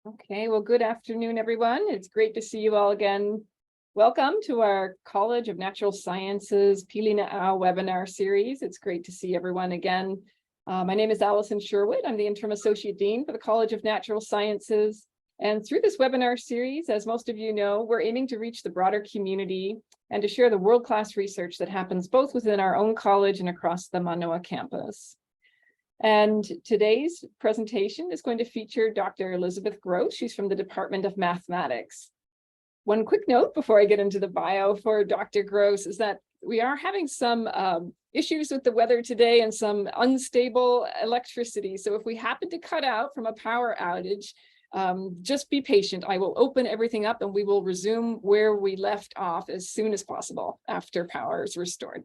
Okay, well, good afternoon, everyone. It's great to see you all again. Welcome to our College of Natural Sciences Pilina webinar series. It's great to see everyone again. My name is Allison Sherwood. I'm the Interim Associate Dean for the College of Natural Sciences. And through this webinar series, as most of you know, we're aiming to reach the broader community and to share the world-class research that happens both within our own college and across the Manoa campus. And today's presentation is going to feature Dr. Elizabeth Gross. She's from the Department of Mathematics. One quick note before I get into the bio for Dr. Gross is that we are having some issues with the weather today and some unstable electricity. So if we happen to cut out from a power outage, just be patient. I will open everything up and we will resume where we left off as soon as possible after power is restored.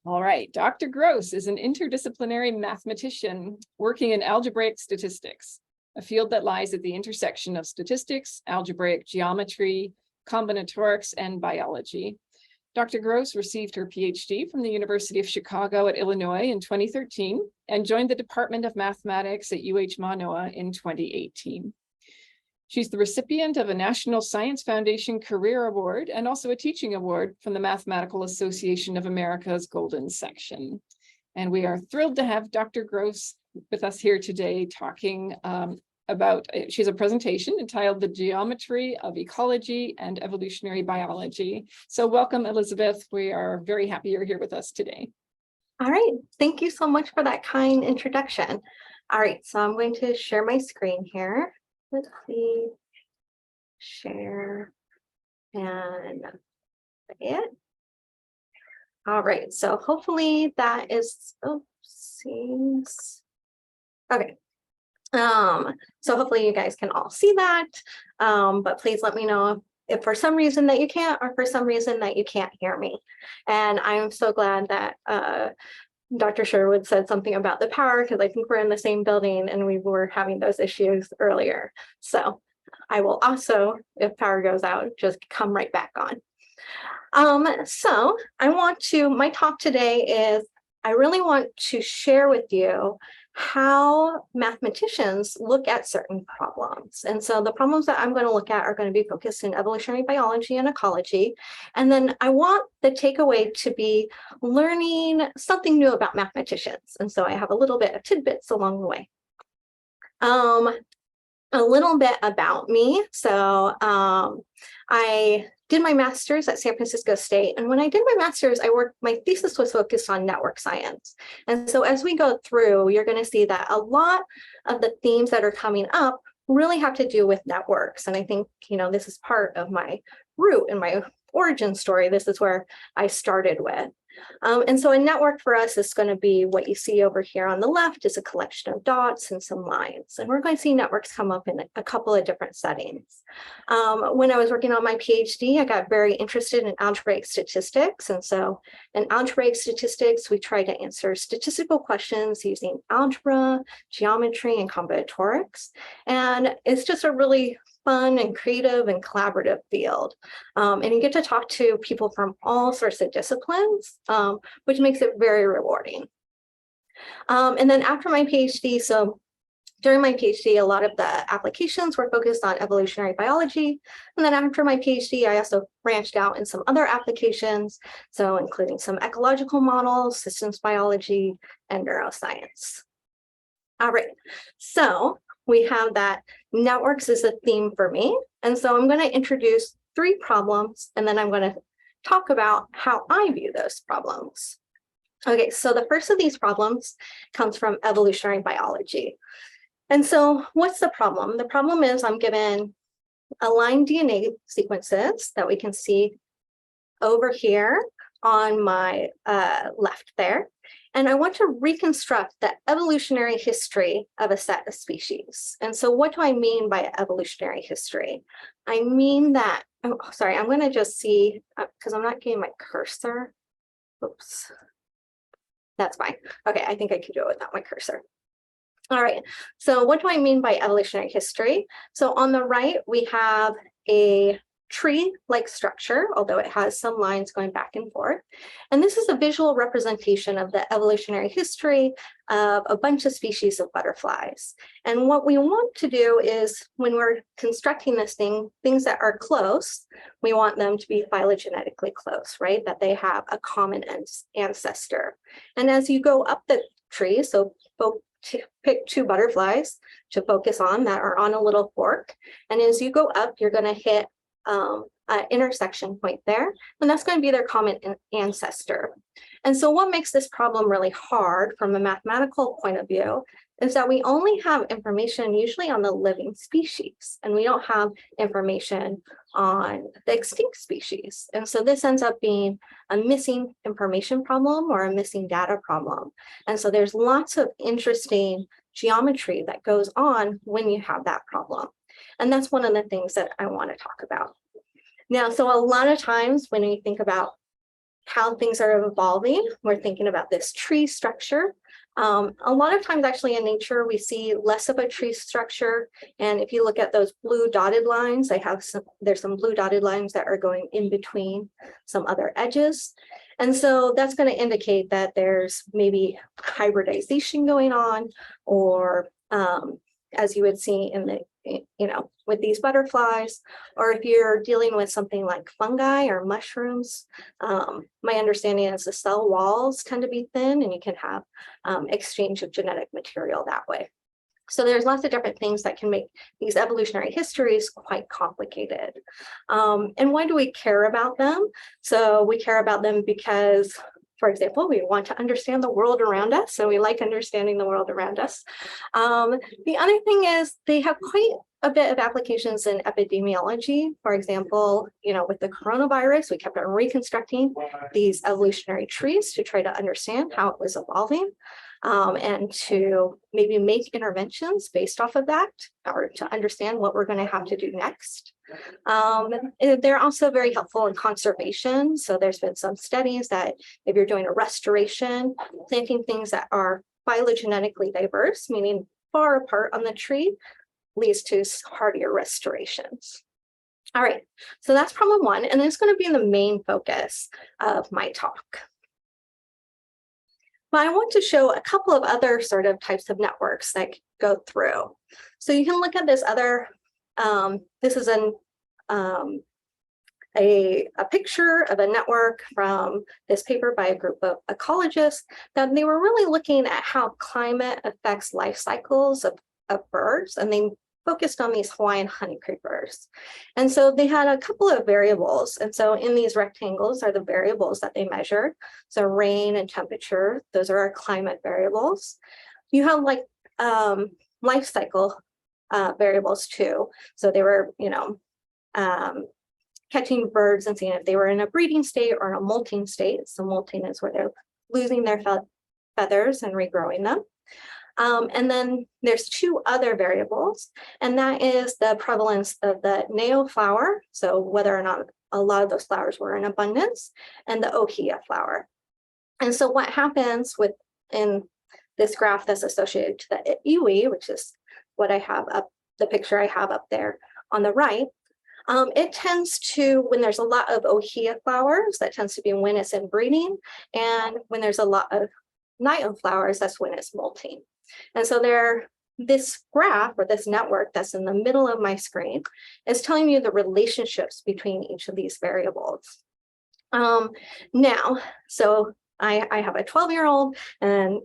All right, Dr. Gross is an interdisciplinary mathematician working in algebraic statistics, a field that lies at the intersection of statistics, algebraic geometry, combinatorics, and biology. Dr. Gross received her PhD from the University of Chicago at Illinois in 2013 and joined the Department of Mathematics at UH Manoa in 2018. She's the recipient of a National Science Foundation Career Award and also a teaching award from the Mathematical Association of America's Golden Section. And we are thrilled to have Dr. Gross with us here today talking she has a presentation entitled The Geometry of Ecology and Evolutionary Biology. So welcome, Elizabeth. We are very happy you're here with us today. All right, thank you so much for that kind introduction. All right, so I'm going to share my screen here. Let's see, share and it. All right, so hopefully that is, okay. So hopefully you guys can all see that, but please let me know if for some reason that you can't or for some reason that you can't hear me. And I am so glad that Dr. Sherwood said something about the power because I think we're in the same building and we were having those issues earlier. So I will also, if power goes out, just come right back on. So my talk today is, I really want to share with you how mathematicians look at certain problems. And so the problems that I'm going to look at are going to be focused in evolutionary biology and ecology. And then I want the takeaway to be learning something new about mathematicians. And so I have a little bit of tidbits along the way. A little bit about me. So I did my master's at San Francisco State. And when I did my master's, my thesis was focused on network science. And so as we go through, you're going to see that a lot of the themes that are coming up really have to do with networks. And I think, this is part of my root and my origin story. This is where I started with. And so a network for us is going to be what you see over here on the left is a collection of dots and some lines. And we're going to see networks come up in a couple of different settings. When I was working on my PhD, I got very interested in algebraic statistics. And so in algebraic statistics, we try to answer statistical questions using algebra, geometry, and combinatorics. And it's just a really fun and creative and collaborative field. And you get to talk to people from all sorts of disciplines, which makes it very rewarding. And then after my PhD, so during my PhD, a lot of the applications were focused on evolutionary biology. And then after my PhD, I also branched out in some other applications, so including some ecological models, systems biology, and neuroscience. All right, so we have that networks is a theme for me. And so I'm going to introduce 3 problems, and then I'm going to talk about how I view those problems. Okay, so the first of these problems comes from evolutionary biology. And so what's the problem? The problem is I'm given aligned DNA sequences that we can see over here on my left there. And I want to reconstruct the evolutionary history of a set of species. And so what do I mean by evolutionary history? I mean that, I'm going to just see, because I'm not getting my cursor. Oops, that's fine. Okay, I think I can do it without my cursor. All right, so what do I mean by evolutionary history? So on the right, we have a tree-like structure, although it has some lines going back and forth. And this is a visual representation of the evolutionary history of a bunch of species of butterflies. And what we want to do is, when we're constructing this thing, things that are close, we want them to be phylogenetically close, right? That they have a common ancestor. And as you go up the tree, so pick 2 butterflies to focus on that are on a little fork. And as you go up, you're going to hit an intersection point there, and that's going to be their common ancestor. And so what makes this problem really hard from a mathematical point of view is that we only have information usually on the living species, and we don't have information on the extinct species. And so this ends up being a missing information problem or a missing data problem. And so there's lots of interesting geometry that goes on when you have that problem. And that's one of the things that I want to talk about. Now, so a lot of times when we think about how things are evolving, we're thinking about this tree structure. A lot of times actually in nature, we see less of a tree structure. And if you look at those blue dotted lines, there's some blue dotted lines that are going in between some other edges. And so that's going to indicate that there's maybe hybridization going on, or as you would see in the, with these butterflies, or if you're dealing with something like fungi or mushrooms, my understanding is the cell walls tend to be thin, and you can have exchange of genetic material that way. So there's lots of different things that can make these evolutionary histories quite complicated. And why do we care about them? So we care about them because, for example, we want to understand the world around us, so we like understanding the world around us. The other thing is they have quite a bit of applications in epidemiology. For example, with the coronavirus, we kept on reconstructing these evolutionary trees to try to understand how it was evolving, and to maybe make interventions based off of that, or to understand what we're going to have to do next. They're also very helpful in conservation. So there's been some studies that if you're doing a restoration, planting things that are phylogenetically diverse, meaning far apart on the tree, leads to hardier restorations. All right, so that's problem 1, and it's going to be the main focus of my talk. But I want to show a couple of other sort of types of networks that go through. So you can look at this other, this is a picture of a network from this paper by a group of ecologists, that they were really looking at how climate affects life cycles of birds, and they focused on these Hawaiian honeycreepers. And so they had a couple of variables. And so in these rectangles are the variables that they measured. So rain and temperature, those are our climate variables. You have like life cycle variables too. So they were, catching birds and seeing if they were in a breeding state or in a molting state. So molting is where they're losing their feathers and regrowing them. And then there's 2 other variables, and that is the prevalence of the Neo flower, so whether or not a lot of those flowers were in abundance, and the Ohia flower. And so what happens in this graph that's associated to the iwi, which is what I have up, the picture I have up there on the right, it tends to, when there's a lot of Ohia flowers, that tends to be when it's in breeding, and when there's a lot of Nio flowers, that's when it's molting. And so this graph, or this network that's in the middle of my screen, is telling you the relationships between each of these variables. Now, so I have a 12-year-old, and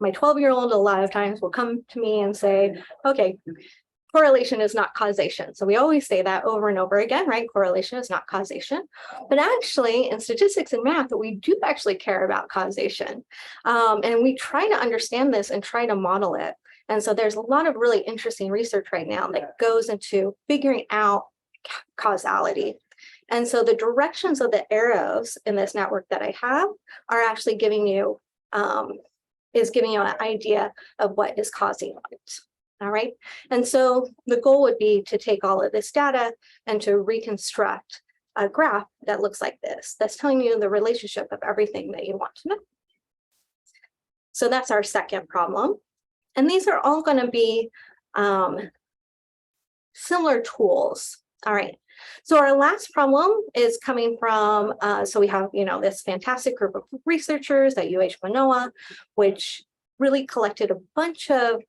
my 12-year-old a lot of times will come to me and say, okay, correlation is not causation. So we always say that over and over again, right? Correlation is not causation. But actually, in statistics and math, we do actually care about causation. And we try to understand this and try to model it. And so there's a lot of really interesting research right now that goes into figuring out causality. And so the directions of the arrows in this network that I have are actually giving you an idea of what is causing it. All right. And so the goal would be to take all of this data and to reconstruct a graph that looks like this, that's telling you the relationship of everything that you want to know. So that's our second problem. And these are all going to be similar tools. All right. So our last problem is coming from, so we have, this fantastic group of researchers at Manoa, which really collected a bunch of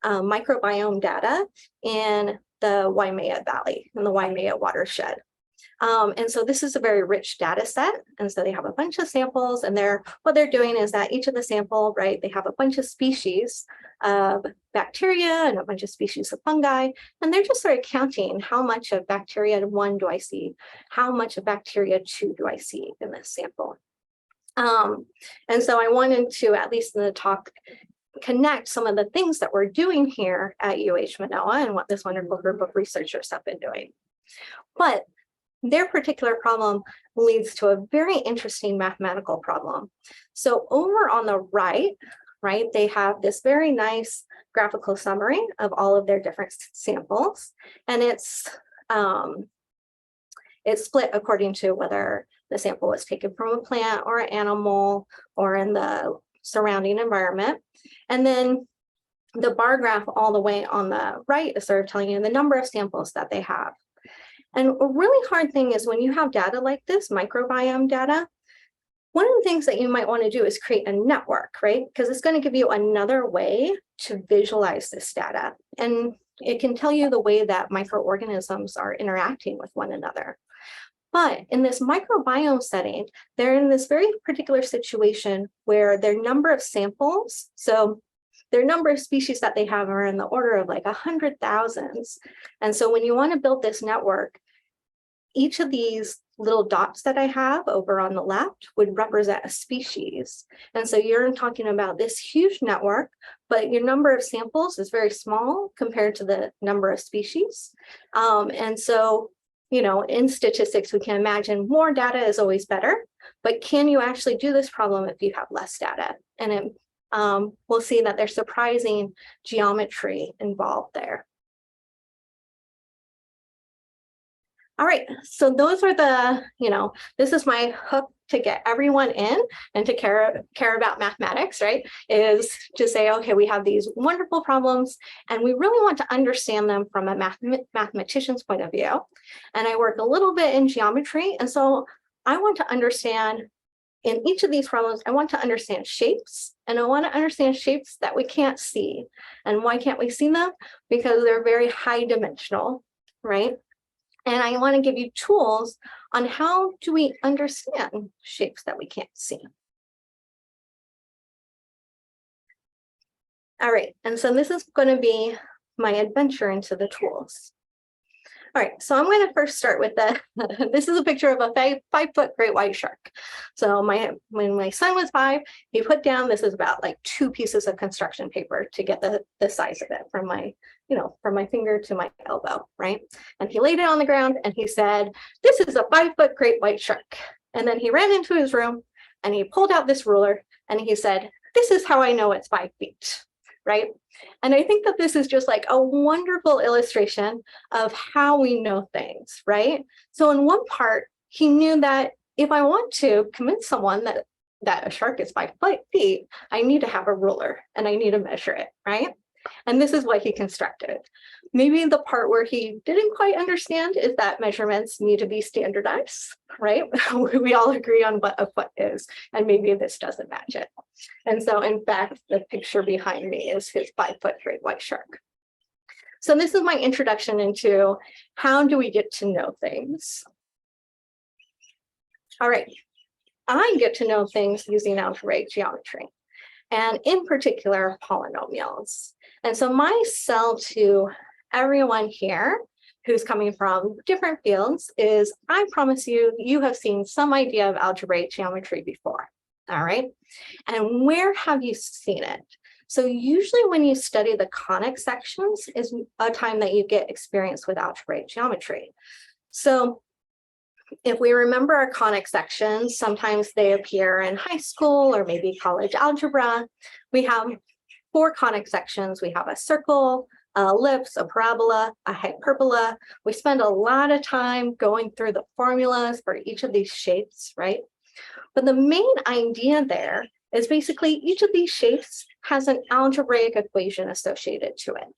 microbiome data in the Waimea Valley, in the Waimea watershed. And so this is a very rich data set. And so they have a bunch of samples, and what they're doing is that each of the sample, right, they have a bunch of species of bacteria and a bunch of species of fungi, and they're just sort of counting how much of bacteria 1 do I see, how much of bacteria 2 do I see in this sample. And so I wanted to, at least in the talk, connect some of the things that we're doing here at Manoa and what this wonderful group of researchers have been doing. But their particular problem leads to a very interesting mathematical problem. So over on the right, they have this very nice graphical summary of all of their different samples, and it's split according to whether the sample was taken from a plant or an animal or in the surrounding environment. And then the bar graph all the way on the right is sort of telling you the number of samples that they have. And a really hard thing is when you have data like this, microbiome data, one of the things that you might want to do is create a network, right? Because it's going to give you another way to visualize this data. And it can tell you the way that microorganisms are interacting with one another. But in this microbiome setting, they're in this very particular situation where their number of samples, so their number of species that they have are in the order of like 100,000s. And so when you want to build this network, each of these little dots that I have over on the left would represent a species. And so you're talking about this huge network, but your number of samples is very small compared to the number of species. And so, in statistics, we can imagine more data is always better, but can you actually do this problem if you have less data? And we'll see that there's surprising geometry involved there. All right, so those are this is my hook to get everyone in and to care about mathematics, right? Is to say, okay, we have these wonderful problems and we really want to understand them from a mathematician's point of view. And I work a little bit in geometry. And so I want to understand in each of these problems, I want to understand shapes, and I want to understand shapes that we can't see. And why can't we see them? Because they're very high dimensional, right? And I want to give you tools on how do we understand shapes that we can't see. All right, and so this is going to be my adventure into the tools. All right, so I'm going to first start with this is a picture of a 5-foot great white shark. So when my son was 5, he put down, this is about like 2 pieces of construction paper to get the size of it from my finger to my elbow, right? And he laid it on the ground and he said, this is a 5-foot great white shark. And then he ran into his room and he pulled out this ruler and he said, this is how I know it's 5 feet, right? And I think that this is just like a wonderful illustration of how we know things, right? So in one part, he knew that if I want to convince someone that a shark is 5 feet, I need to have a ruler and I need to measure it, right? And this is what he constructed. Maybe the part where he didn't quite understand is that measurements need to be standardized, right? We all agree on what a foot is, and maybe this doesn't match it. And so in fact, the picture behind me is his 5-foot great white shark. So this is my introduction into how do we get to know things. All right, I get to know things using algebraic geometry, and in particular, polynomials. And so my sell to everyone here who's coming from different fields is, I promise you, you have seen some idea of algebraic geometry before, all right? And where have you seen it? So usually when you study the conic sections is a time that you get experience with algebraic geometry. So if we remember our conic sections, sometimes they appear in high school or maybe college algebra. We have 4 conic sections. We have a circle, an ellipse, a parabola, a hyperbola. We spend a lot of time going through the formulas for each of these shapes, right? But the main idea there is basically each of these shapes has an algebraic equation associated to it.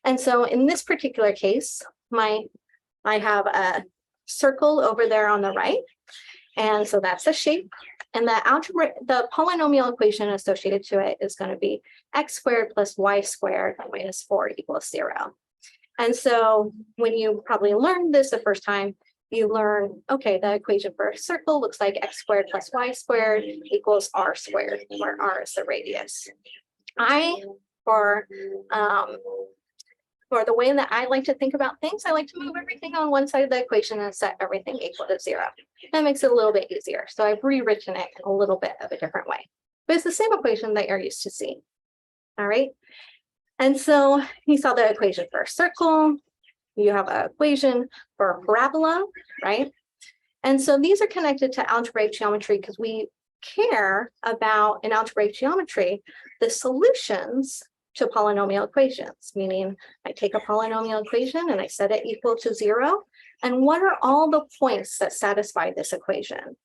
And so in this particular case, I have circle over there on the right. And so that's a shape. And the polynomial equation associated to it is going to be x squared plus y squared minus 4 equals 0. And so when you probably learned this the first time, you learn, okay, the equation for a circle looks like x squared plus y squared equals r squared, where r is the radius. For the way that I like to think about things, I like to move everything on one side of the equation and set everything equal to 0. That makes it a little bit easier. So I've rewritten it in a little bit of a different way. But it's the same equation that you're used to seeing. All right. And so you saw the equation for a circle. You have an equation for a parabola, right? And so these are connected to algebraic geometry because we care about, in algebraic geometry, the solutions to polynomial equations, meaning I take a polynomial equation and I set it equal to 0. And what are all the points that satisfy this equation?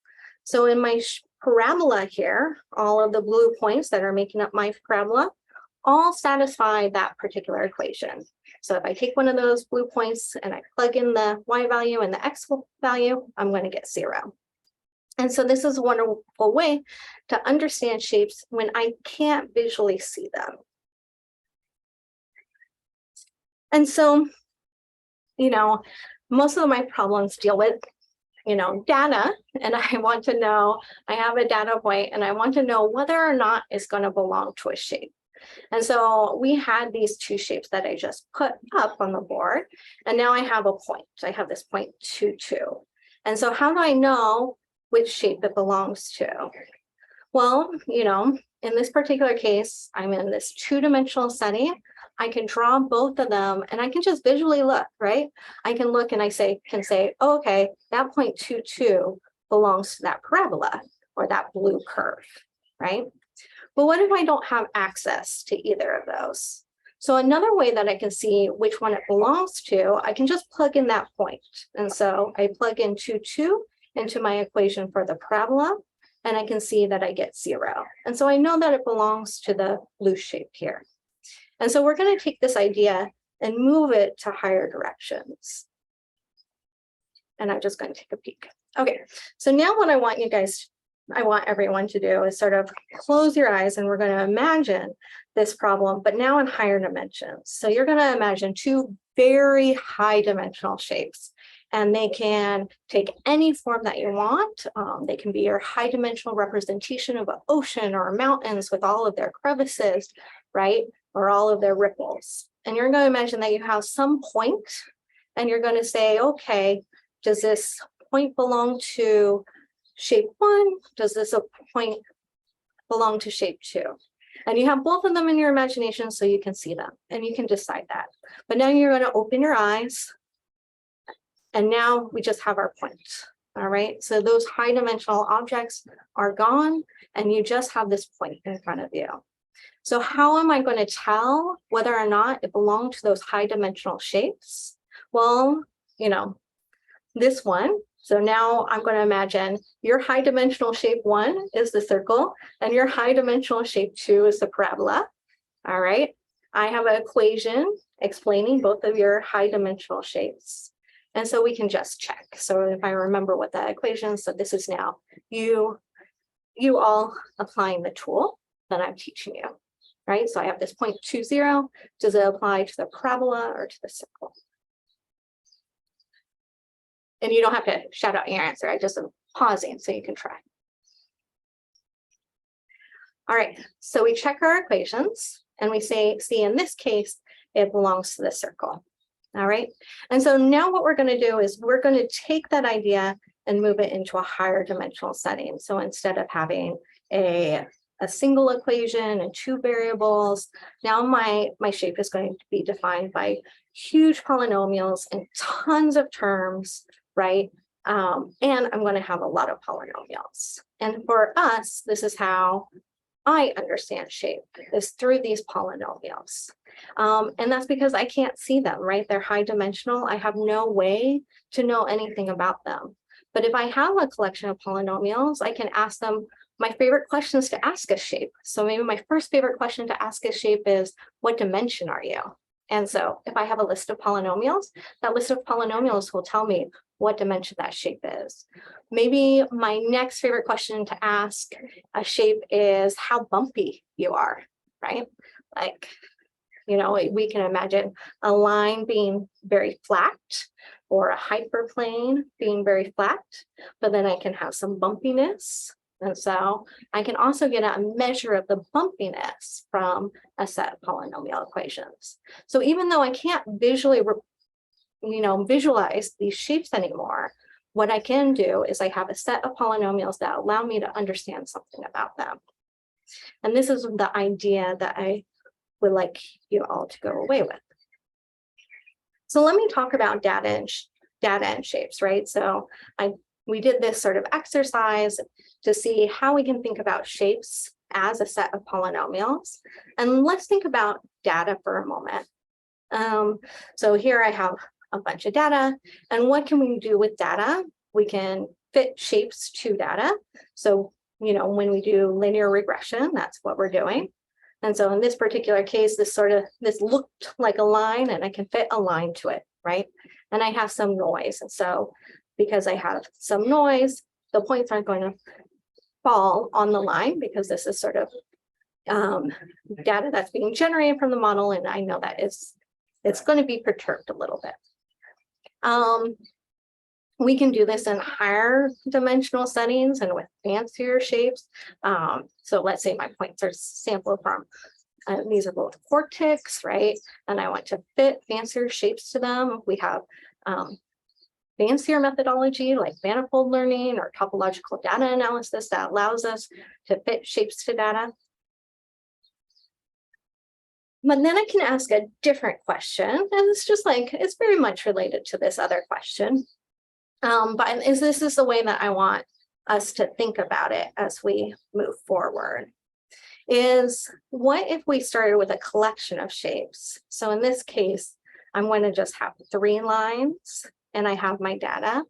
So in my parabola here, all of the blue points that are making up my parabola all satisfy that particular equation. So if I take one of those blue points and I plug in the y value and the x value, I'm going to get 0. And so this is a wonderful way to understand shapes when I can't visually see them. And so, most of my problems deal with, data, and I want to know, I have a data point and I want to know whether or not it's going to belong to a shape. And so we had these two shapes that I just put up on the board, and now I have a point. I have this point 2, 2. And so how do I know which shape it belongs to? Well, in this particular case, I'm in this two-dimensional setting. I can draw both of them and I can just visually look, right? I can look and can say, oh, okay, that point 2, 2 belongs to that parabola or that blue curve, right? But what if I don't have access to either of those? So another way that I can see which one it belongs to, I can just plug in that point. And so I plug in 2, 2 into my equation for the parabola, and I can see that I get 0. And so I know that it belongs to the blue shape here. And so we're going to take this idea and move it to higher directions. And I'm just going to take a peek. Okay, so now what I want everyone to do is sort of close your eyes, and we're going to imagine this problem, but now in higher dimensions. So you're going to imagine two very high dimensional shapes, and they can take any form that you want. They can be your high dimensional representation of an ocean or mountains with all of their crevices, right? Or all of their ripples. And you're going to imagine that you have some point, and you're going to say, okay, does this point belong to shape 1? Does this point belong to shape 2? And you have both of them in your imagination so you can see them and you can decide that. But now you're going to open your eyes, and now we just have our point. All right, so those high dimensional objects are gone and you just have this point in front of you. So how am I going to tell whether or not it belonged to those high dimensional shapes? Well, this one. So now I'm going to imagine your high dimensional shape 1 is the circle and your high dimensional shape 2 is the parabola. All right. I have an equation explaining both of your high dimensional shapes. And so we can just check. So if I remember what that equation is, so this is now you all applying the tool that I'm teaching you. Right, so I have this point 2, 0. Does it apply to the parabola or to the circle? And you don't have to shout out your answer. I just am pausing so you can try. All right, so we check our equations and we see in this case, it belongs to the circle. All right, and so now what we're going to do is we're going to take that idea and move it into a higher dimensional setting. So instead of having a single equation and 2 variables, now my shape is going to be defined by huge polynomials and tons of terms, right? And I'm going to have a lot of polynomials. And for us, this is how I understand shape, is through these polynomials. And that's because I can't see them, right? They're high dimensional. I have no way to know anything about them. But if I have a collection of polynomials, I can ask them my favorite questions to ask a shape. So maybe my first favorite question to ask a shape is, what dimension are you? And so if I have a list of polynomials, that list of polynomials will tell me what dimension that shape is. Maybe my next favorite question to ask a shape is how bumpy you are, right? Like, you know, we can imagine a line being very flat or a hyperplane being very flat, but then I can have some bumpiness. And so I can also get a measure of the bumpiness from a set of polynomial equations. So even though I can't visually, visualize these shapes anymore, what I can do is I have a set of polynomials that allow me to understand something about them. And this is the idea that I would like you all to go away with. So let me talk about data and shapes, right? So we did this sort of exercise to see how we can think about shapes as a set of polynomials. And let's think about data for a moment. So here I have a bunch of data, and what can we do with data? We can fit shapes to data. So, when we do linear regression, that's what we're doing. And so in this particular case, this looked like a line, and I can fit a line to it, right? And I have some noise. And so because I have some noise, the points aren't going to fall on the line because this is sort of data that's being generated from the model. And I know that it's going to be perturbed a little bit. We can do this in higher dimensional settings and with fancier shapes. So let's say my points are sampled from, these are both cortex, right? And I want to fit fancier shapes to them. We have fancier methodology like manifold learning or topological data analysis that allows us to fit shapes to data. But then I can ask a different question, and it's very much related to this other question. But this is the way that I want us to think about it as we move forward, is what if we started with a collection of shapes? So in this case, I'm going to just have 3 lines, and I have my data,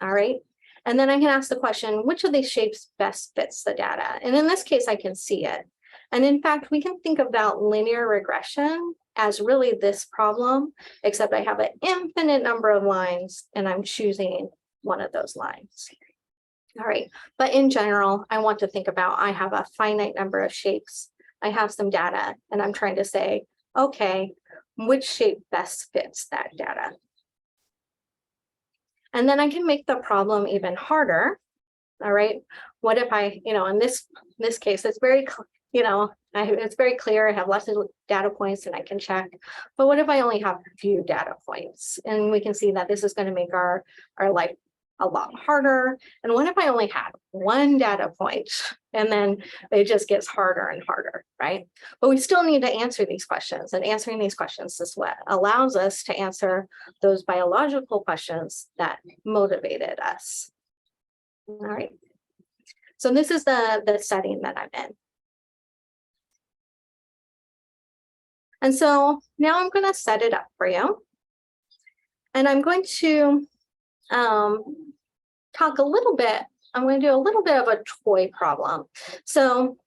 all right? And then I can ask the question, which of these shapes best fits the data? And in this case, I can see it. And in fact, we can think about linear regression as really this problem, except I have an infinite number of lines and I'm choosing one of those lines. All right, but in general, I want to think about, I have a finite number of shapes, I have some data, and I'm trying to say, okay, which shape best fits that data? And then I can make the problem even harder. All right, what if I, in this case, it's very it's very clear. I have lots of data points and I can check. But what if I only have a few data points? And we can see that this is going to make our life a lot harder. And what if I only have 1 data point? And then it just gets harder and harder, right? But we still need to answer these questions. And answering these questions is what allows us to answer those biological questions that motivated us. All right. So this is the setting that I'm in. And so now I'm going to set it up for you. And I'm going to talk a little bit, I'm going to do a little bit of a toy problem. So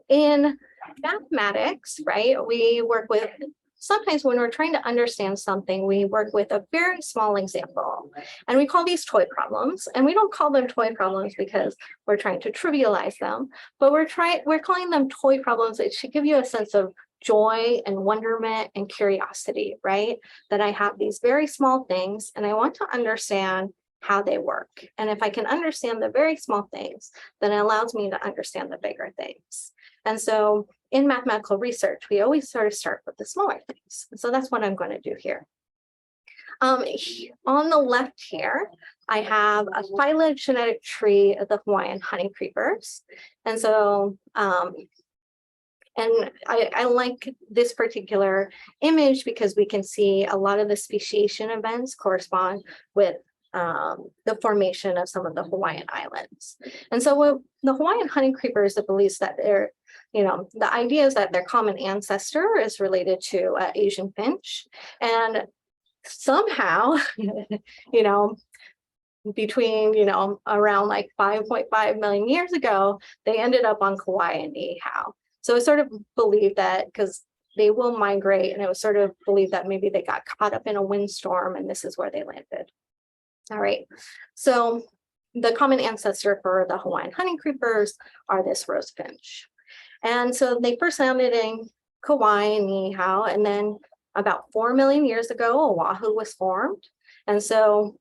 in mathematics, right, we work with, sometimes when we're trying to understand something, we work with a very small example. And we call these toy problems. And we don't call them toy problems because we're trying to trivialize them, but we're calling them toy problems. It should give you a sense of joy and wonderment and curiosity, right? That I have these very small things and I want to understand how they work. And if I can understand the very small things, then it allows me to understand the bigger things. And so in mathematical research, we always sort of start with the smaller things. So that's what I'm going to do here. On the left here, I have a phylogenetic tree of the Hawaiian honey creepers. And so and I like this particular image because we can see a lot of the speciation events correspond with the formation of some of the Hawaiian islands. And so the Hawaiian honey creepers, the beliefs that they're, the idea is that their common ancestor is related to Asian finch. And somehow, between, around like 5.5 million years ago, they ended up on Kauai and Niihau. So it's sort of believed that because they will migrate, and it was sort of believed that maybe they got caught up in a windstorm and this is where they landed. All right, so the common ancestor for the Hawaiian honey creepers are this rosefinch. And so they first landed in Kauai and Niihau, and then about 4 million years ago, Oahu was formed. And so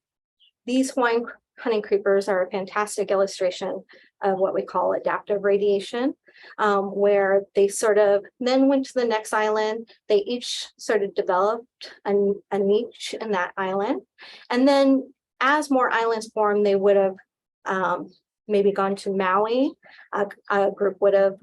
these Hawaiian honey creepers are a fantastic illustration of what we call adaptive radiation, where they sort of then went to the next island. They each sort of developed a niche in that island. And then as more islands formed, they would have maybe gone to Maui. A group would have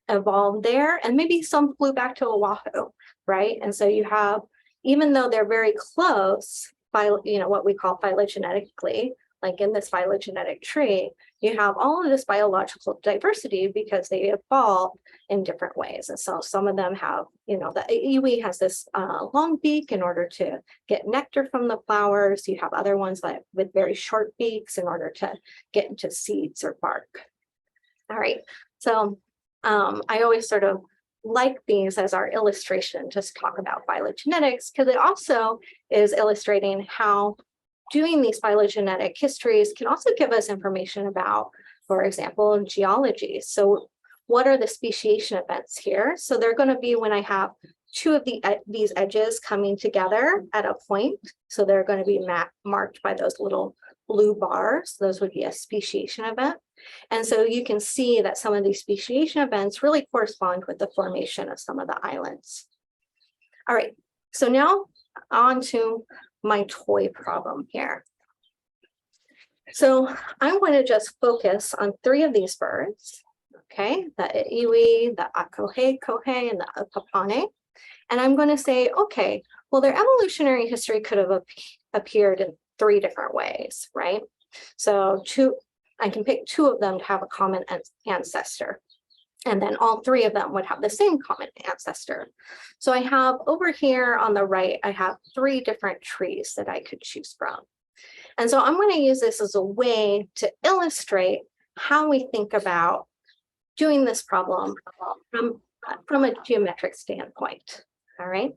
evolved there, and maybe some flew back to Oahu, right? And so you have, even though they're very close, what we call phylogenetically, like in this phylogenetic tree, you have all of this biological diversity because they evolved in different ways. And so some of them have, the iwi has this long beak in order to get nectar from the flowers. You have other ones that with very short beaks in order to get into seeds or bark. All right, so I always sort of like these as our illustration to talk about phylogenetics, because it also is illustrating how doing these phylogenetic histories can also give us information about, for example, geology. So what are the speciation events here? So they're going to be when I have two of these edges coming together at a point. So they're going to be marked by those little blue bars. Those would be a speciation event. And so you can see that some of these speciation events really correspond with the formation of some of the islands. All right, so now on to my toy problem here. So I'm going to just focus on 3 of these birds, okay, the iwi, the akohe kohe, and the apapane. And I'm going to say, okay, well, their evolutionary history could have appeared in 3 different ways, right? So I can pick 2 of them to have a common ancestor. And then all 3 of them would have the same common ancestor. So I have over here on the right, I have 3 different trees that I could choose from. And so I'm going to use this as a way to illustrate how we think about doing this problem from a geometric standpoint. All right.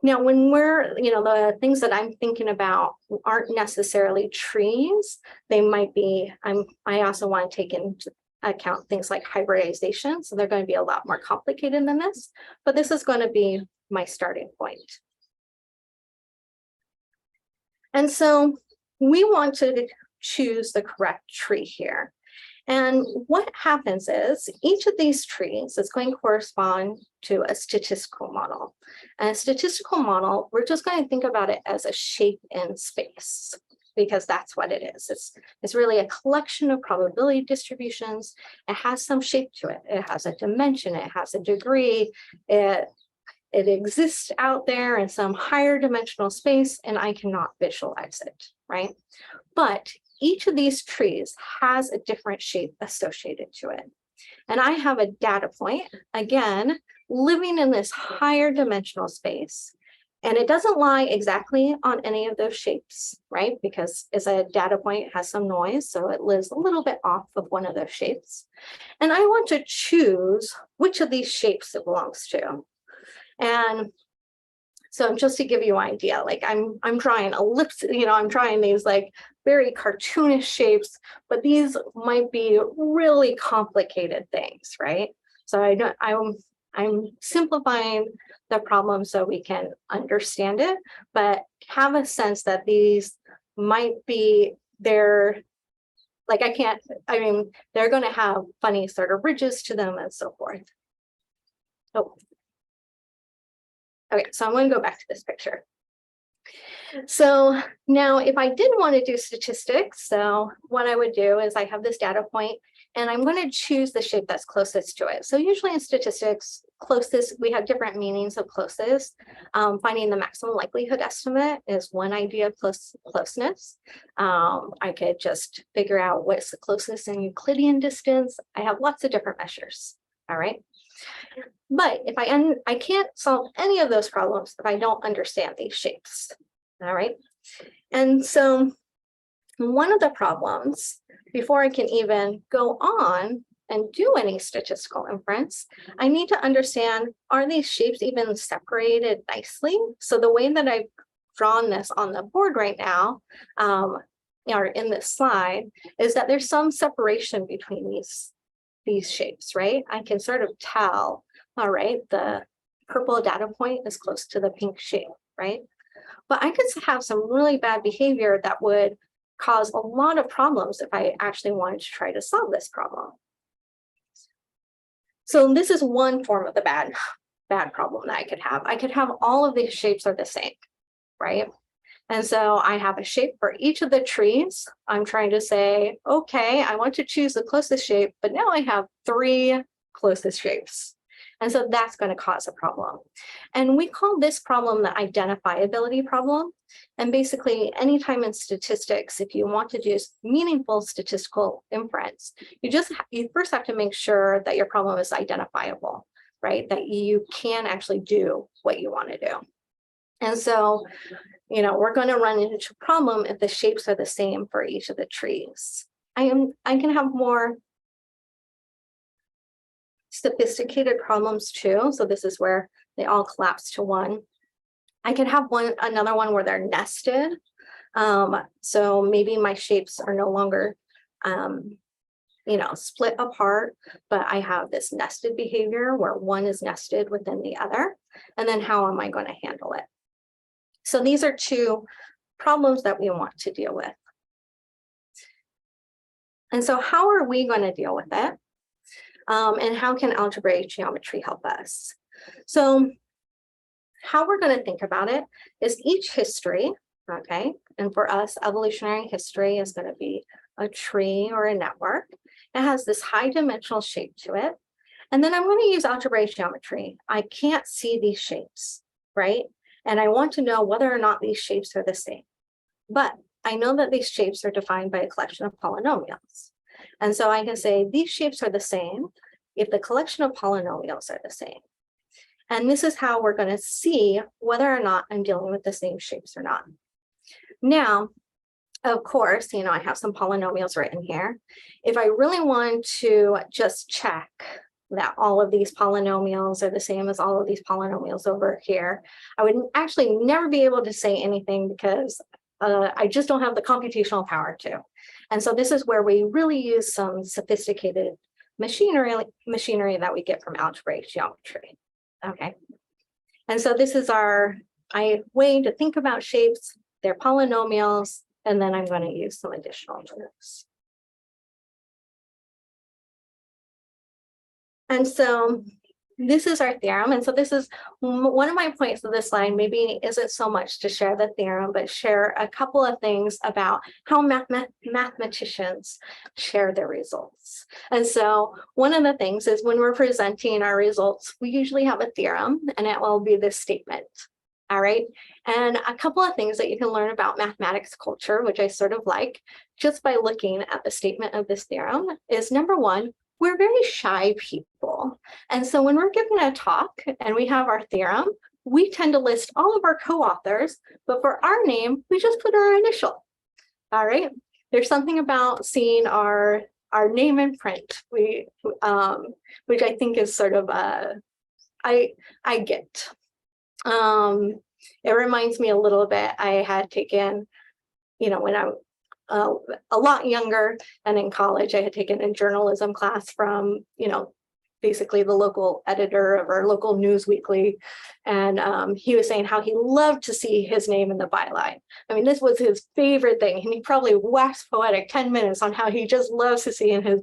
Now, when we're, the things that I'm thinking about aren't necessarily trees. They might be, I also want to take into account things like hybridization. So they're going to be a lot more complicated than this, but this is going to be my starting point. And so we want to choose the correct tree here. And what happens is each of these trees is going to correspond to a statistical model. And a statistical model, we're just going to think about it as a shape in space, because that's what it is. It's really a collection of probability distributions. It has some shape to it. It has a dimension. It has a degree. It exists out there in some higher dimensional space, and I cannot visualize it, right? But each of these trees has a different shape associated to it. And I have a data point, again, living in this higher dimensional space. And it doesn't lie exactly on any of those shapes, right? Because as a data point, it has some noise, so it lives a little bit off of one of those shapes. And I want to choose which of these shapes it belongs to. And so just to give you an idea, like I'm drawing ellipses, I'm drawing these like very cartoonish shapes, but these might be really complicated things, right? So I'm simplifying the problem so we can understand it, but have a sense that these might be they're going to have funny sort of ridges to them and so forth. Oh. Okay, so I'm going to go back to this picture. So now if I did want to do statistics, so what I would do is I have this data point and I'm going to choose the shape that's closest to it. So usually in statistics, closest, we have different meanings of closest. Finding the maximum likelihood estimate is one idea of closeness. I could just figure out what's the closest in Euclidean distance. I have lots of different measures, all right? But if I can't solve any of those problems if I don't understand these shapes, all right? And so one of the problems, before I can even go on and do any statistical inference, I need to understand, are these shapes even separated nicely? So the way that I've drawn this on the board right now, or in this slide, is that there's some separation between these shapes, right? I can sort of tell, all right, the purple data point is close to the pink shape, right? But I could have some really bad behavior that would cause a lot of problems if I actually wanted to try to solve this problem. So this is one form of the bad problem that I could have. I could have all of these shapes are the same, right? And so I have a shape for each of the trees. I'm trying to say, okay, I want to choose the closest shape, but now I have 3 closest shapes. And so that's going to cause a problem. And we call this problem the identifiability problem. And basically, anytime in statistics, if you want to do meaningful statistical inference, you first have to make sure that your problem is identifiable, right? That you can actually do what you want to do. And so, we're going to run into a problem if the shapes are the same for each of the trees. I can have more sophisticated problems too. So this is where they all collapse to one. I can have another one where they're nested. So maybe my shapes are no longer, split apart, but I have this nested behavior where one is nested within the other. And then how am I going to handle it? So these are 2 problems that we want to deal with. And so how are we going to deal with it? And how can algebraic geometry help us? So how we're going to think about it is each history, okay? And for us, evolutionary history is going to be a tree or a network. It has this high dimensional shape to it. And then I'm going to use algebraic geometry. I can't see these shapes, right? And I want to know whether or not these shapes are the same. But I know that these shapes are defined by a collection of polynomials. And so I can say these shapes are the same if the collection of polynomials are the same. And this is how we're going to see whether or not I'm dealing with the same shapes or not. Now, of course, I have some polynomials written here. If I really want to just check that all of these polynomials are the same as all of these polynomials over here, I would actually never be able to say anything because I just don't have the computational power to. And so this is where we really use some sophisticated machinery that we get from algebraic geometry. Okay. And so this is our way to think about shapes, their polynomials, and then I'm going to use some additional tools. And so this is our theorem. And so this is one of my points of this slide, maybe isn't so much to share the theorem, but share a couple of things about how mathematicians share their results. And so one of the things is when we're presenting our results, we usually have a theorem and it will be this statement. All right. And a couple of things that you can learn about mathematics culture, which I sort of like, just by looking at the statement of this theorem, is number one, we're very shy people. And so when we're giving a talk and we have our theorem, we tend to list all of our co-authors, but for our name, we just put our initial. All right. There's something about seeing our name in print, which I think is sort of I get. It reminds me a little bit, I had taken, when I a lot younger and in college, I had taken a journalism class from, basically the local editor of our local news weekly. And he was saying how he loved to see his name in the byline. I mean, this was his favorite thing. And he probably waxed poetic 10 minutes on how he just loves to see in his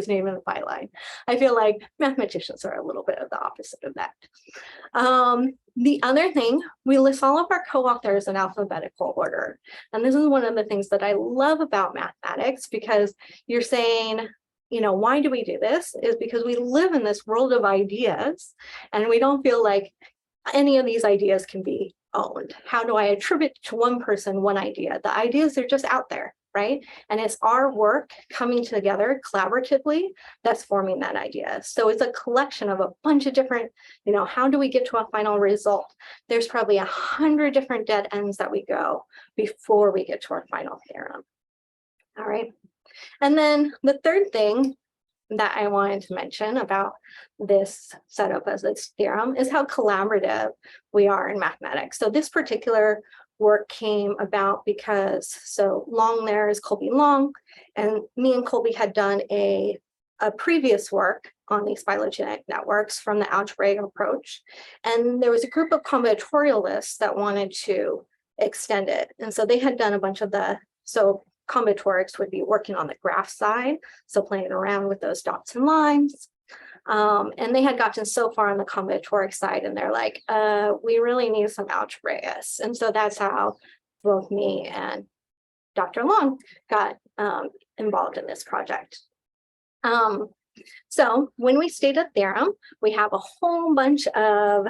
name in the byline. I feel like mathematicians are a little bit of the opposite of that. The other thing, we list all of our co-authors in alphabetical order. And this is one of the things that I love about mathematics, because you're saying, why do we do this? Is because we live in this world of ideas and we don't feel like any of these ideas can be owned. How do I attribute to one person one idea? The ideas are just out there, right? And it's our work coming together collaboratively that's forming that idea. So it's a collection of a bunch of different, how do we get to a final result? There's probably 100 different dead ends that we go before we get to our final theorem. All right. And then the third thing that I wanted to mention about this setup as this theorem is how collaborative we are in mathematics. So this particular work came about because, so Long there is Colby Long, and me and Colby had done a previous work on these phylogenetic networks from the algebraic approach. And there was a group of combinatorialists that wanted to extend it. And so they had done a bunch of so combinatorics would be working on the graph side, so playing around with those dots and lines. And they had gotten so far on the combinatoric side, and they're like, we really need some algebraists. And so that's how both me and Dr. Long got involved in this project. So when we state a theorem, we have a whole bunch of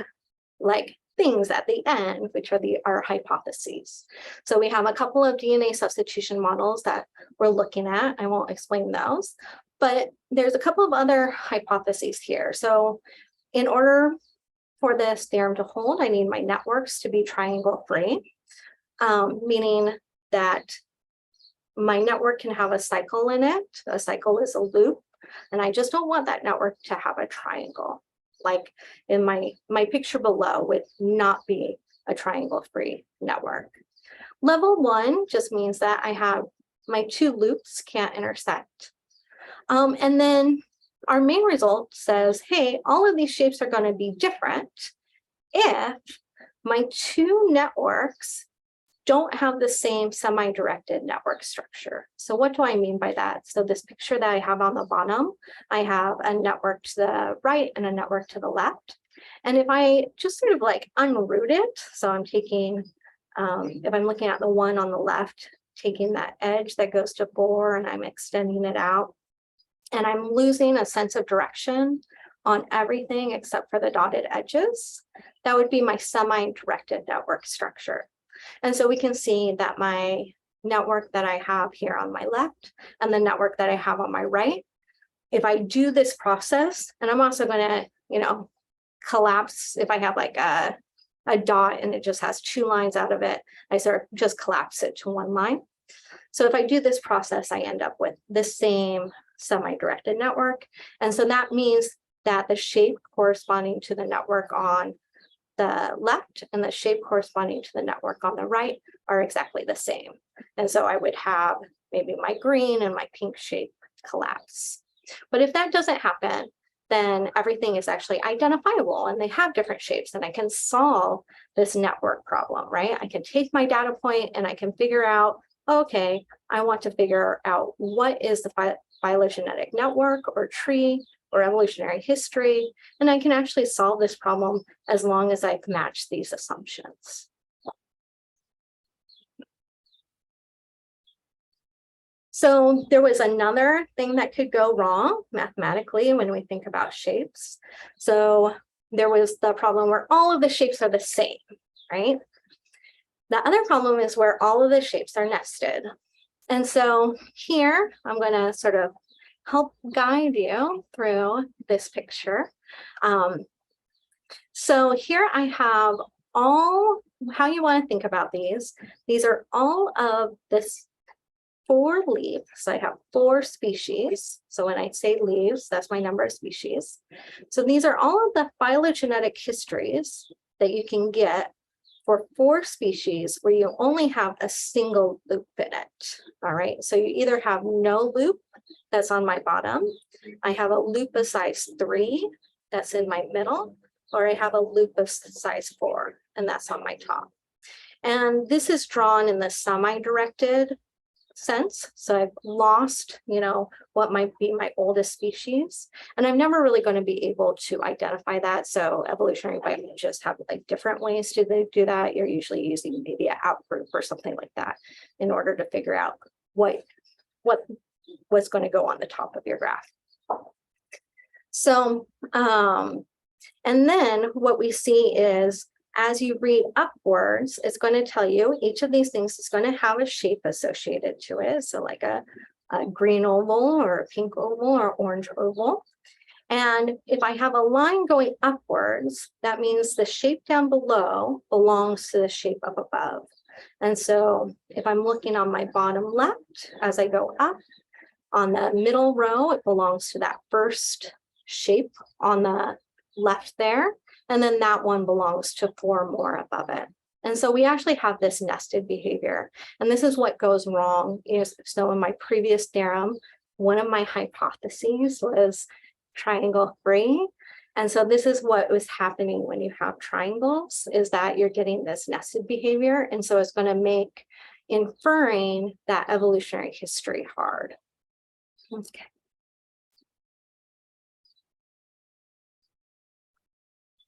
like things at the end, which are our hypotheses. So we have a couple of DNA substitution models that we're looking at. I won't explain those, but there's a couple of other hypotheses here. So in order for this theorem to hold, I need my networks to be triangle free, meaning that my network can have a cycle in it. A cycle is a loop, and I just don't want that network to have a triangle. Like in my picture below would not be a triangle-free network. Level 1 just means that I have my two loops can't intersect. And then our main result says, hey, all of these shapes are going to be different if my two networks don't have the same semi-directed network structure. So what do I mean by that? So this picture that I have on the bottom, I have a network to the right and a network to the left. And if I just sort of like unroot it, so I'm taking, if I'm looking at the one on the left, taking that edge that goes to 4 and I'm extending it out, and I'm losing a sense of direction on everything except for the dotted edges, that would be my semi-directed network structure. And so we can see that my network that I have here on my left and the network that I have on my right, if I do this process, and I'm also going to, collapse, if I have like a dot and it just has 2 lines out of it, I sort of just collapse it to 1 line. So if I do this process, I end up with the same semi-directed network. And so that means that the shape corresponding to the network on the left and the shape corresponding to the network on the right are exactly the same. And so I would have maybe my green and my pink shape collapse. But if that doesn't happen, then everything is actually identifiable and they have different shapes, and I can solve this network problem, right? I can take my data point and I can figure out, okay, I want to figure out what is the phylogenetic network or tree or evolutionary history, and I can actually solve this problem as long as I've matched these assumptions. So there was another thing that could go wrong mathematically when we think about shapes. So there was the problem where all of the shapes are the same, right? The other problem is where all of the shapes are nested. And so here I'm going to sort of help guide you through this picture. So here I have all, how you want to think about these. These are all of this 4 leaves. So I have 4 species. So when I say leaves, that's my number of species. So these are all of the phylogenetic histories that you can get for 4 species where you only have a single loop in it. All right, so you either have no loop, that's on my bottom, I have a loop of size 3 that's in my middle, or I have a loop of size 4 and that's on my top. And this is drawn in the semi-directed sense. So I've lost, what might be my oldest species, and I'm never really going to be able to identify that. So evolutionary biologists have like different ways to do that. You're usually using maybe an outgroup or something like that in order to figure out what's going to go on the top of your graph. So, and then what we see is, as you read upwards, it's going to tell you each of these things is going to have a shape associated to it. So like a green oval or a pink oval or orange oval. And if I have a line going upwards, that means the shape down below belongs to the shape up above. And so if I'm looking on my bottom left, as I go up, On the middle row, it belongs to that first shape on the left there. And then that one belongs to 4 more above it. And so we actually have this nested behavior. And this is what goes wrong. So in my previous theorem, one of my hypotheses was triangle free. And so this is what was happening when you have triangles, is that you're getting this nested behavior. And so it's going to make inferring that evolutionary history hard. Okay.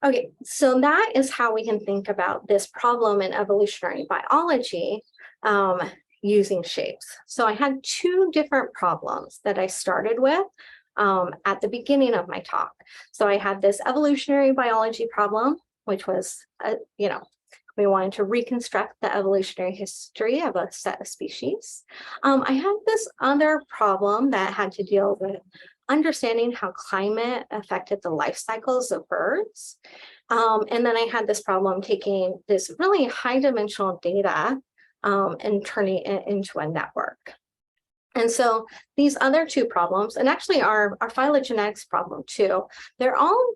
Okay, so that is how we can think about this problem in evolutionary biology using shapes. So I had 2 different problems that I started with at the beginning of my talk. So I had this evolutionary biology problem, which was, we wanted to reconstruct the evolutionary history of a set of species. I had this other problem that had to deal with understanding how climate affected the life cycles of birds. And then I had this problem taking this really high dimensional data and turning it into a network. And so these other 2 problems, and actually our phylogenetics problem too, they're all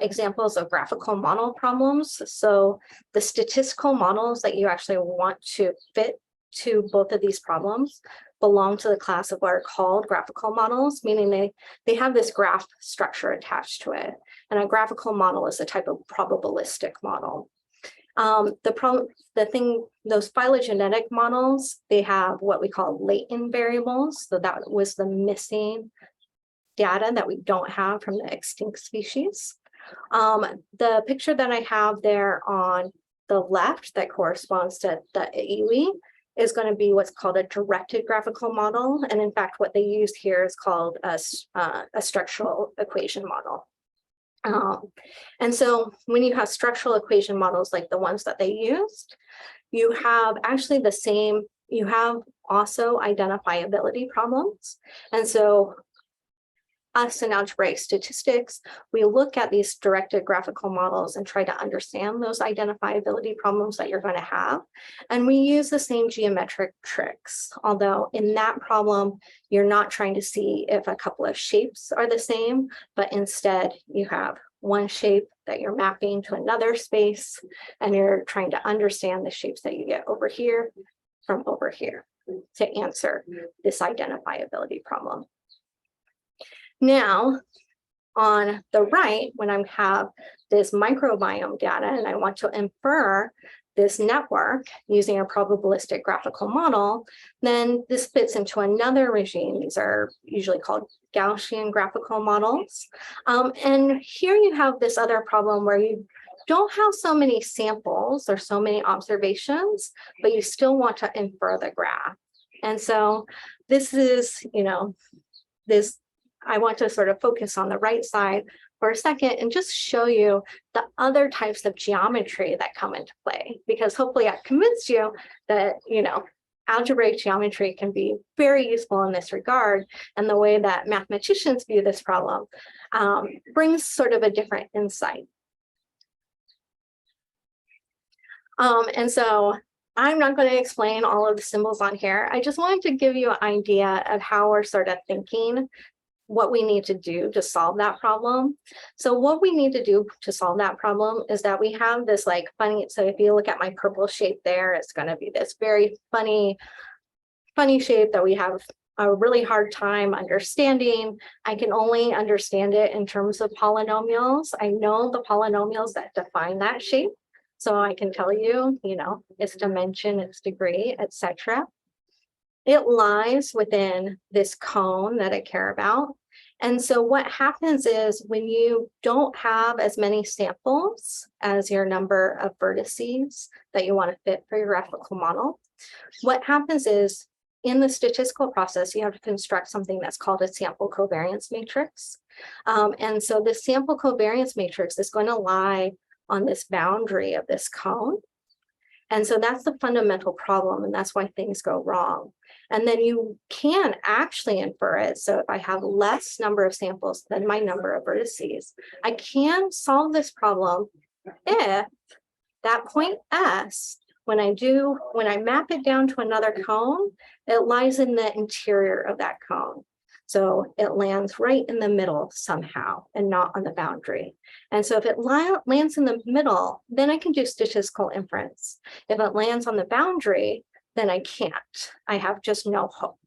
examples of graphical model problems. So the statistical models that you actually want to fit to both of these problems belong to the class of what are called graphical models, meaning they have this graph structure attached to it. And a graphical model is a type of probabilistic model. Those phylogenetic models, they have what we call latent variables. So that was the missing data that we don't have from the extinct species. The picture that I have there on the left that corresponds to the iwi is going to be what's called a directed graphical model. And in fact, what they use here is called a structural equation model. And so when you have structural equation models like the ones that they used, you have actually the same, you have also identifiability problems. And so us in algebraic statistics, we look at these directed graphical models and try to understand those identifiability problems that you're going to have. And we use the same geometric tricks, although in that problem, you're not trying to see if a couple of shapes are the same, but instead you have one shape that you're mapping to another space, and you're trying to understand the shapes that you get over here from over here to answer this identifiability problem. Now, on the right, when I have this microbiome data and I want to infer this network using a probabilistic graphical model, then this fits into another regime. These are usually called Gaussian graphical models. And here you have this other problem where you don't have so many samples or so many observations, but you still want to infer the graph. And so this is, I want to sort of focus on the right side for a second and just show you the other types of geometry that come into play, because hopefully I've convinced you that, algebraic geometry can be very useful in this regard. And the way that mathematicians view this problem brings sort of a different insight. And so I'm not going to explain all of the symbols on here. I just wanted to give you an idea of how we're sort of thinking what we need to do to solve that problem. So what we need to do to solve that problem is that we have this funny, so if you look at my purple shape there, it's going to be this very funny shape that we have a really hard time understanding. I can only understand it in terms of polynomials. I know the polynomials that define that shape. So I can tell you, its dimension, its degree, etc. It lies within this cone that I care about. And so what happens is when you don't have as many samples as your number of vertices that you want to fit for your graphical model, what happens is in the statistical process, you have to construct something that's called a sample covariance matrix. And so the sample covariance matrix is going to lie on this boundary of this cone. And so that's the fundamental problem, and that's why things go wrong. And then you can actually infer it. So if I have less number of samples than my number of vertices, I can solve this problem if that point S when I map it down to another cone, it lies in the interior of that cone. So it lands right in the middle somehow and not on the boundary. And so if it lands in the middle, then I can do statistical inference. If it lands on the boundary, then I can't. I have just no hope.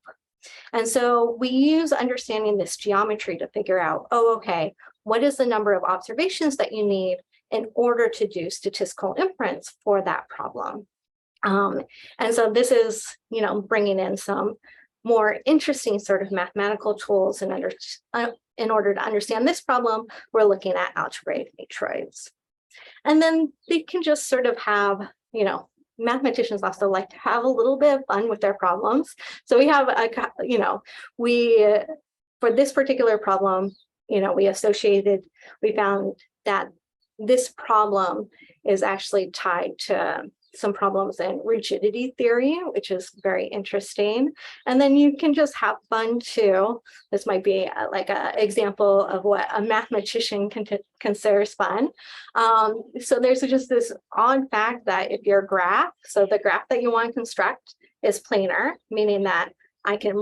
And so we use understanding this geometry to figure out, oh, okay, what is the number of observations that you need in order to do statistical inference for that problem? And so this is, bringing in some more interesting sort of mathematical tools in order to understand this problem. We're looking at algebraic matroids. And then they can just sort of have, mathematicians also like to have a little bit of fun with their problems. So we have, for this particular problem, we found that this problem is actually tied to some problems in rigidity theory, which is very interesting. And then you can just have fun too. This might be like an example of what a mathematician considers fun. So there's just this odd fact that if your graph, so the graph that you want to construct is planar, meaning that I can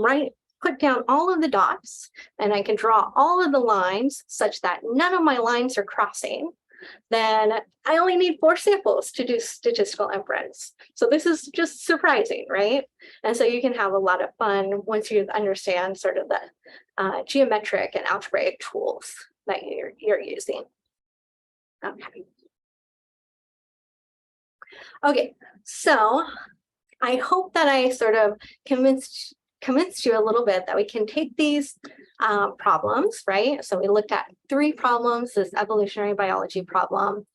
put down all of the dots and I can draw all of the lines such that none of my lines are crossing, then I only need 4 samples to do statistical inference. So this is just surprising, right? And so you can have a lot of fun once you understand sort of the geometric and algebraic tools that you're using. Okay, so I hope that I sort of convinced you a little bit that we can take these problems, right? So we looked at 3 problems: this evolutionary biology problem,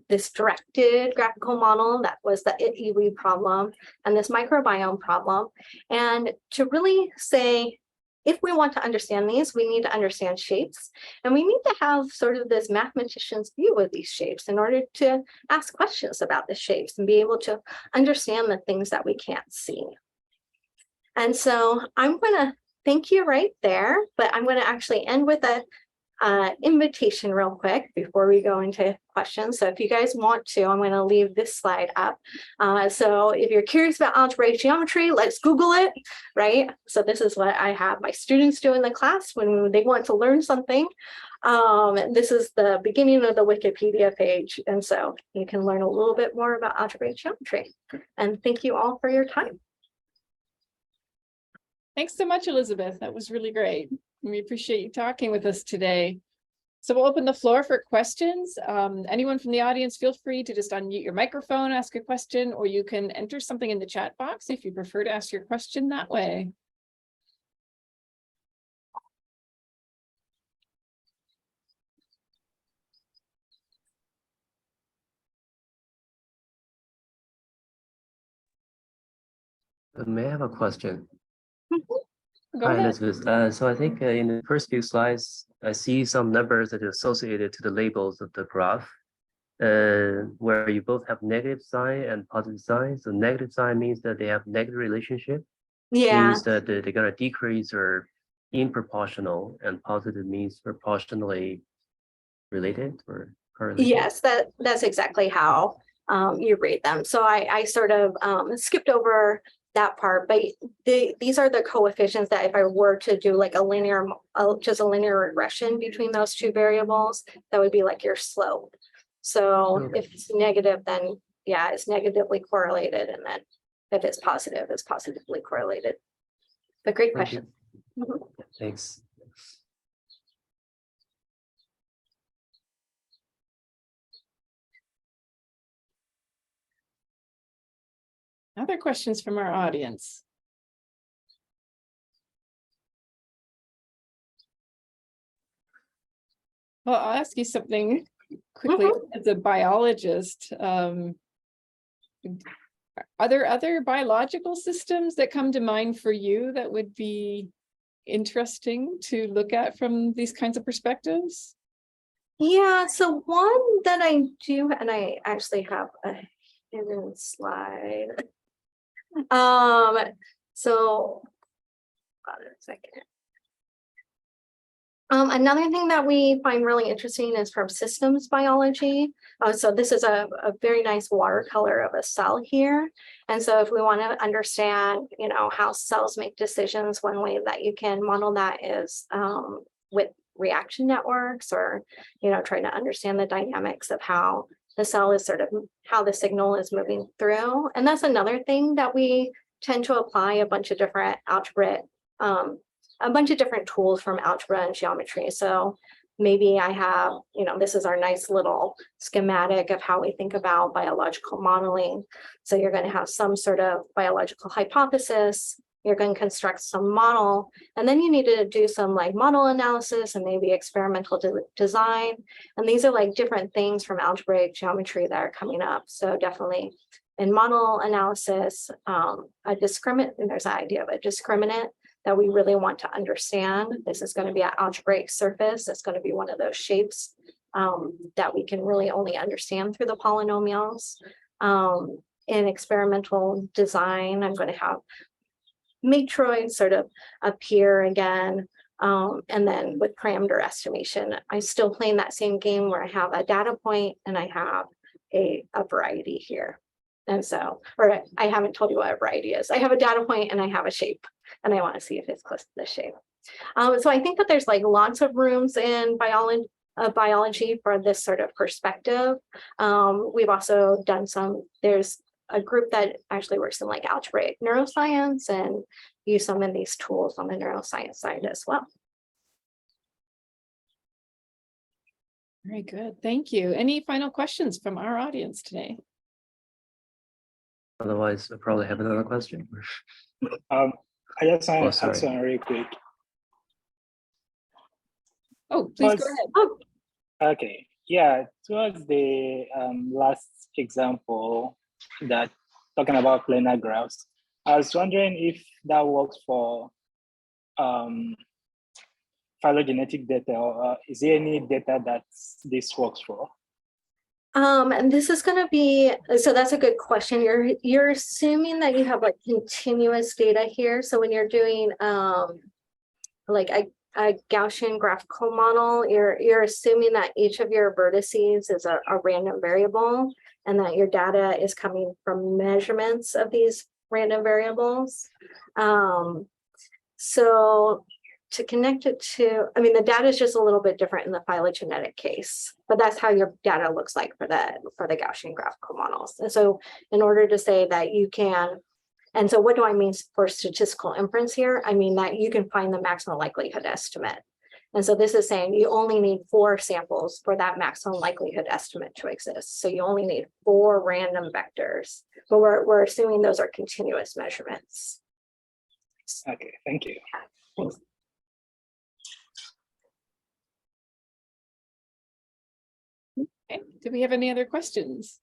this directed graphical model, that was the IWE problem, and this microbiome problem. And to really say, if we want to understand these, we need to understand shapes, and we need to have sort of this mathematician's view of these shapes in order to ask questions about the shapes and be able to understand the things that we can't see. And so I'm going to thank you right there, but I'm going to actually end with an invitation real quick before we go into questions. So if you guys want to, I'm going to leave this slide up. So if you're curious about algebraic geometry, let's Google it, right? So this is what I have my students do in the class when they want to learn something. This is the beginning of the Wikipedia page. And so you can learn a little bit more about algebraic geometry. And thank you all for your time. Thanks so much, Elizabeth. That was really great. We appreciate you talking with us today. So we'll open the floor for questions. Anyone from the audience, feel free to just unmute your microphone, ask a question, or you can enter something in the chat box if you prefer to ask your question that way. May I have a question? Go Hi, ahead. Elizabeth. So I think in the first few slides, I see some numbers that are associated to the labels of the graph, where you both have negative sign and positive sign. So negative sign means that they have negative relationship. Yeah. Means that they're going to decrease or in proportional, and positive means proportionally related or correlated. Yes, that's exactly how you read them. So I sort of skipped over that part, but these are the coefficients that if I were to do like just a linear regression between those 2 variables, that would be like your slope. So if it's negative, then yeah, it's negatively correlated, and then if it's positive, it's positively correlated. But great question. Thanks. Other questions from our audience? Well, I'll ask you something quickly. As a biologist, are there other biological systems that come to mind for you that would be interesting to look at from these kinds of perspectives? Yeah, so one that I do, and I actually have a hidden slide. So hold on a second. Another thing that we find really interesting is from systems biology. So this is a very nice watercolor of a cell here. And so if we want to understand, how cells make decisions, one way that you can model that is with reaction networks, or, trying to understand the dynamics of how the cell is how the signal is moving through. And that's another thing that we tend to apply a bunch of different algebraic a bunch of different tools from algebra and geometry. So maybe I have, this is our nice little schematic of how we think about biological modeling. So you're going to have some sort of biological hypothesis, you're going to construct some model, and then you need to do some like model analysis and maybe experimental design. And these are like different things from algebraic geometry that are coming up. So definitely in model analysis, there's an idea of a discriminant that we really want to understand. This is going to be an algebraic surface. It's going to be one of those shapes that we can really only understand through the polynomials. In experimental design, I'm going to have matroids sort of appear again. And then with parameter estimation, I'm still playing that same game where I have a data point and I have a variety here. And so, or I haven't told you what a variety is. I have a data point and I have a shape, and I want to see if it's close to the shape. So I think that there's like lots of rooms in biology for this sort of perspective. We've also done there's a group that actually works in like algebraic neuroscience and use some of these tools on the neuroscience side as well. Very good. Thank you. Any final questions from our audience today? Otherwise, I probably have another question. I just want to sorry. ask one really quick. Oh, please go ahead. Okay, yeah, towards the last example that talking about planar graphs, I was wondering if that works for phylogenetic data, or is there any data that this works for? And this is going to be, so that's a good question. You're assuming that you have like continuous data here. So when you're doing like a Gaussian graphical model, you're assuming that each of your vertices is a random variable, and that your data is coming from measurements of these random variables. So to connect it to, the data is just a little bit different in the phylogenetic case, but that's how your data looks like for the Gaussian graphical models. And so in order to say that you can, and so what do I mean for statistical inference here? I mean that you can find the maximum likelihood estimate. And so this is saying you only need 4 samples for that maximum likelihood estimate to exist. So you only need 4 random vectors, but we're assuming those are continuous measurements. Okay, thank you. Thanks. Okay. Do we have any other questions?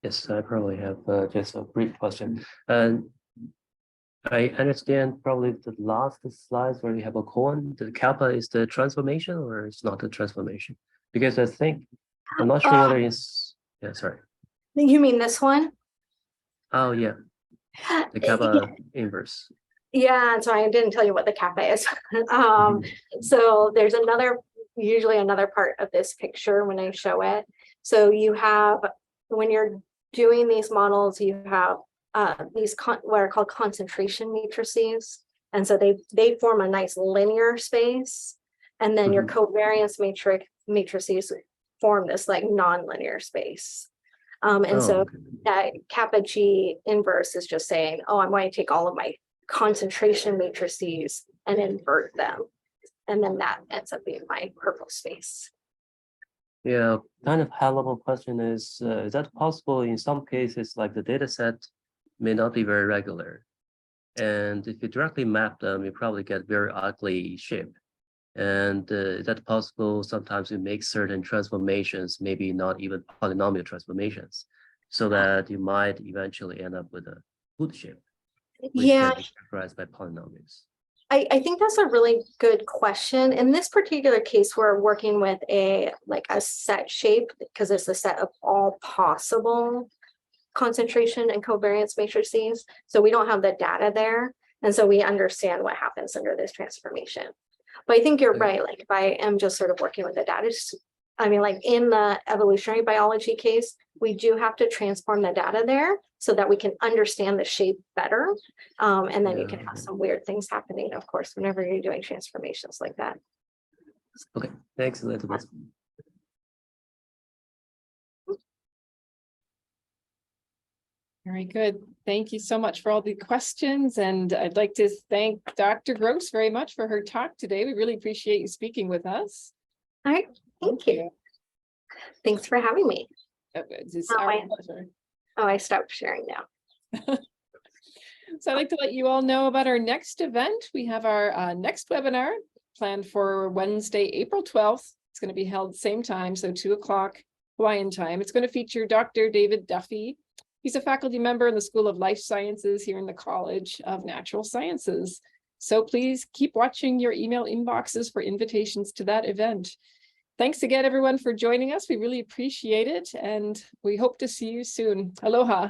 Yes, I probably have just a brief question. I understand probably the last slides where you have a colon, the kappa is the transformation, or it's not the transformation? Because I think, I'm not sure whether it's, yeah, sorry. You mean this one? Oh, yeah, the kappa inverse. Yeah, so I didn't tell you what the kappa is. So there's usually another part of this picture when I show it. So you have, when you're doing these models, you have these what are called concentration matrices. And so they form a nice linear space. And then your covariance matrices form this like non-linear space. So that kappa G inverse is just saying, oh, I'm going to take all of my concentration matrices and invert them. And then that ends up being my purple space. Yeah, kind of high level question is that possible in some cases, like the data set may not be very regular. And if you directly map them, you probably get very ugly shape. And is that possible? Sometimes you make certain transformations, maybe not even polynomial transformations, so that you might eventually end up with a good shape, which can be characterized by polynomials. I think that's a really good question. In this particular case, we're working with a set shape because it's a set of all possible concentration and covariance matrices. So we don't have the data there. And so we understand what happens under this transformation. But I think you're right. Like if I am just sort of working with the data, I mean, like in the evolutionary biology case, we do have to transform the data there so that we can understand the shape better. And then you can have some weird things happening, of course, whenever you're doing transformations like that. Okay, thanks, Elizabeth. Very good. Thank you so much for all the questions. And I'd like to thank Dr. Gross very much for her talk today. We really appreciate you speaking with us. All right. Thank you. Thanks for having me. It's our pleasure. Oh, I stopped sharing now. So I'd like to let you all know about our next event. We have our next webinar planned for Wednesday, April 12th. It's going to be held same time, so 2 o'clock Hawaiian time. It's going to feature Dr. David Duffy. He's a faculty member in the School of Life Sciences here in the College of Natural Sciences. So please keep watching your email inboxes for invitations to that event. Thanks again, everyone, for joining us. We really appreciate it, and we hope to see you soon. Aloha.